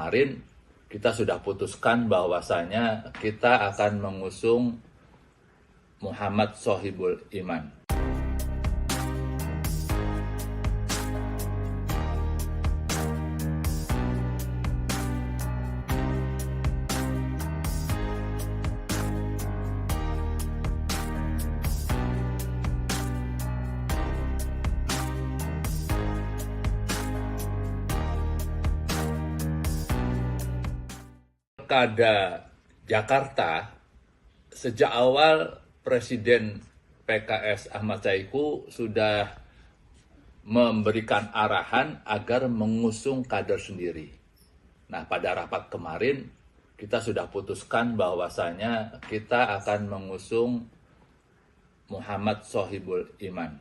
kemarin kita sudah putuskan bahwasanya kita akan mengusung Muhammad Sohibul Iman. Pilkada Jakarta, sejak awal Presiden PKS Ahmad Saiku sudah memberikan arahan agar mengusung kader sendiri. Nah, pada rapat kemarin kita sudah putuskan bahwasanya kita akan mengusung Muhammad Sohibul Iman,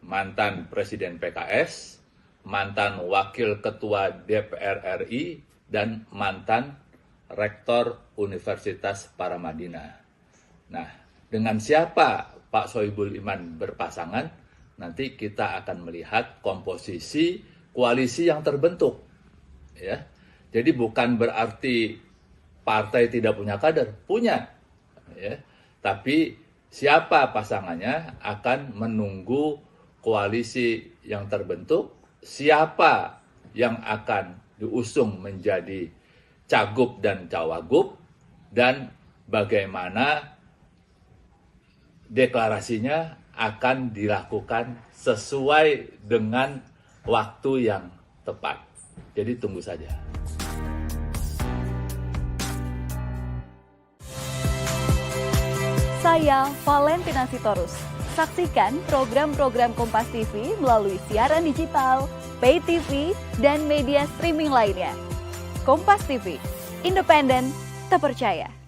mantan Presiden PKS, mantan Wakil Ketua DPR RI, dan mantan Rektor Universitas Paramadina. Nah, dengan siapa Pak Sohibul Iman berpasangan, nanti kita akan melihat komposisi koalisi yang terbentuk. Ya, jadi bukan berarti partai tidak punya kader, punya. Ya, tapi siapa pasangannya akan menunggu koalisi yang terbentuk, siapa yang akan diusung menjadi cagup dan cawagup, dan bagaimana deklarasinya akan dilakukan sesuai dengan waktu yang tepat. Jadi tunggu saja. Saya Valentina Sitorus. Saksikan program-program Kompas TV melalui siaran digital, pay TV, dan media streaming lainnya. Kompas TV, independen, terpercaya.